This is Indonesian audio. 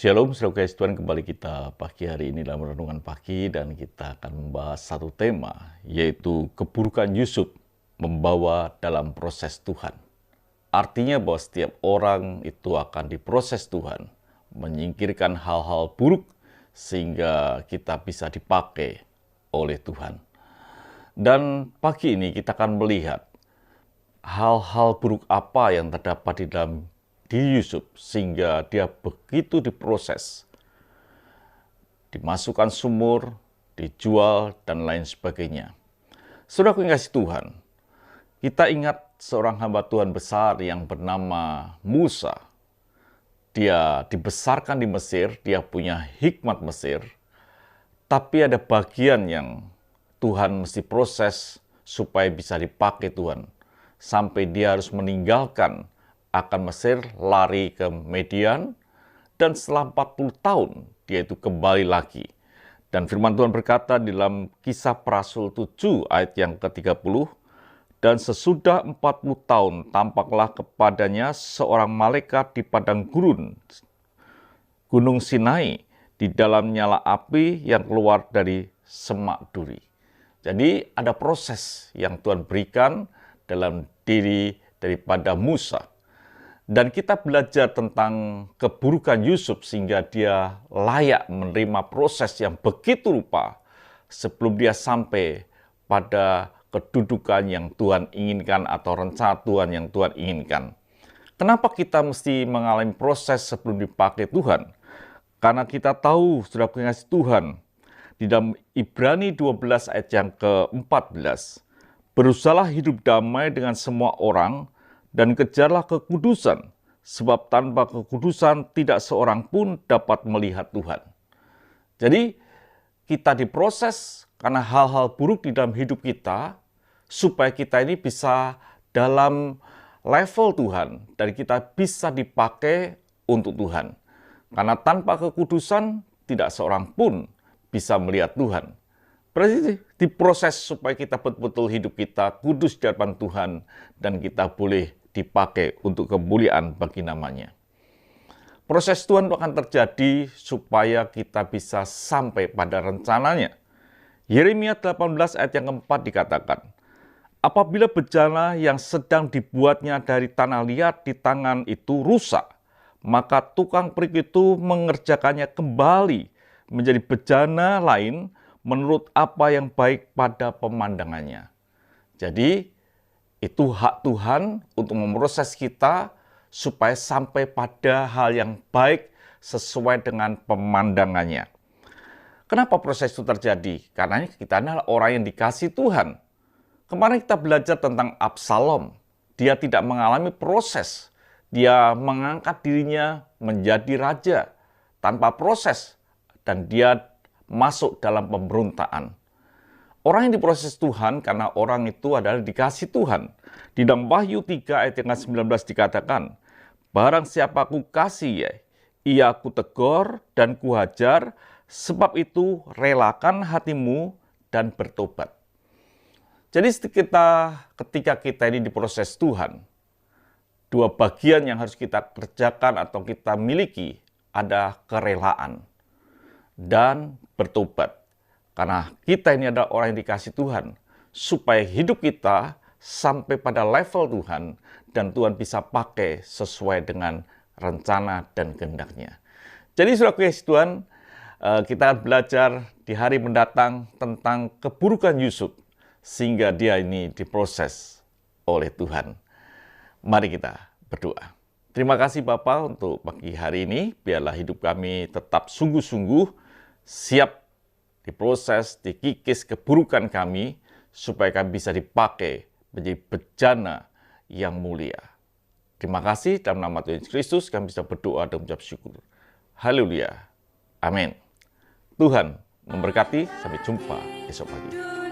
Shalom, saudara kasih Tuhan, kembali kita pagi hari ini dalam renungan pagi dan kita akan membahas satu tema, yaitu keburukan Yusuf membawa dalam proses Tuhan. Artinya bahwa setiap orang itu akan diproses Tuhan, menyingkirkan hal-hal buruk sehingga kita bisa dipakai oleh Tuhan. Dan pagi ini kita akan melihat hal-hal buruk apa yang terdapat di Yusuf sehingga dia begitu diproses, dimasukkan sumur, dijual, dan lain sebagainya. Saudara yang kasih Tuhan, kita ingat seorang hamba Tuhan besar yang bernama Musa. Dia dibesarkan di Mesir, dia punya hikmat Mesir, tapi ada bagian yang Tuhan mesti proses supaya bisa dipakai Tuhan. Sampai dia harus meninggalkan akan Mesir, lari ke Median, dan setelah 40 tahun dia itu kembali lagi. Dan firman Tuhan berkata di dalam Kisah Para Rasul 7 ayat yang ke-30, dan sesudah 40 tahun tampaklah kepadanya seorang malaikat di padang gurun, Gunung Sinai, di dalam nyala api yang keluar dari semak duri. Jadi ada proses yang Tuhan berikan dalam diri daripada Musa. Dan kita belajar tentang keburukan Yusuf sehingga dia layak menerima proses yang begitu rupa sebelum dia sampai pada kedudukan yang Tuhan inginkan atau rencana Tuhan yang Tuhan inginkan. Kenapa kita mesti mengalami proses sebelum dipakai Tuhan? Karena kita tahu, saudara pengasih Tuhan, di dalam Ibrani 12 ayat yang ke-14, berusahalah hidup damai dengan semua orang, dan kejarlah kekudusan, sebab tanpa kekudusan tidak seorang pun dapat melihat Tuhan. Jadi kita diproses karena hal-hal buruk di dalam hidup kita, supaya kita ini bisa dalam level Tuhan, dan kita bisa dipakai untuk Tuhan. Karena tanpa kekudusan tidak seorang pun bisa melihat Tuhan. Berarti diproses supaya kita betul-betul hidup kita kudus di hadapan Tuhan, dan kita boleh dipakai untuk kemuliaan bagi namanya. Proses Tuhan akan terjadi supaya kita bisa sampai pada rencananya. Yeremia 18 ayat yang keempat dikatakan, apabila bejana yang sedang dibuatnya dari tanah liat di tangan itu rusak, maka tukang perik itu mengerjakannya kembali menjadi bejana lain menurut apa yang baik pada pemandangannya. Jadi, itu hak Tuhan untuk memproses kita supaya sampai pada hal yang baik sesuai dengan pemandangannya. Kenapa proses itu terjadi? Karena kita adalah orang yang dikasih Tuhan. Kemarin kita belajar tentang Absalom. Dia tidak mengalami proses. Dia mengangkat dirinya menjadi raja tanpa proses. Dan dia masuk dalam pemberontakan. Orang yang diproses Tuhan karena orang itu adalah dikasih Tuhan. Di dalam Wahyu 3 ayat yang ke-19 dikatakan, barang siapa ku kasih, ia ku tegur dan ku hajar, sebab itu relakan hatimu dan bertobat. Jadi ketika kita ini diproses Tuhan, dua bagian yang harus kita kerjakan atau kita miliki ada kerelaan dan bertobat. Karena kita ini adalah orang yang dikasih Tuhan, supaya hidup kita sampai pada level Tuhan, dan Tuhan bisa pakai sesuai dengan rencana dan kehendak-Nya. Jadi saudara kasih Tuhan, kita akan belajar di hari mendatang tentang keburukan Yusuf, sehingga dia ini diproses oleh Tuhan. Mari kita berdoa. Terima kasih Bapa untuk pagi hari ini, biarlah hidup kami tetap sungguh-sungguh siap diproses, dikikis keburukan kami, supaya kami bisa dipakai menjadi bejana yang mulia. Terima kasih, dalam nama Tuhan Yesus Kristus kami bisa berdoa dan mengucap syukur. Haleluya. Amin. Tuhan memberkati, sampai jumpa esok pagi.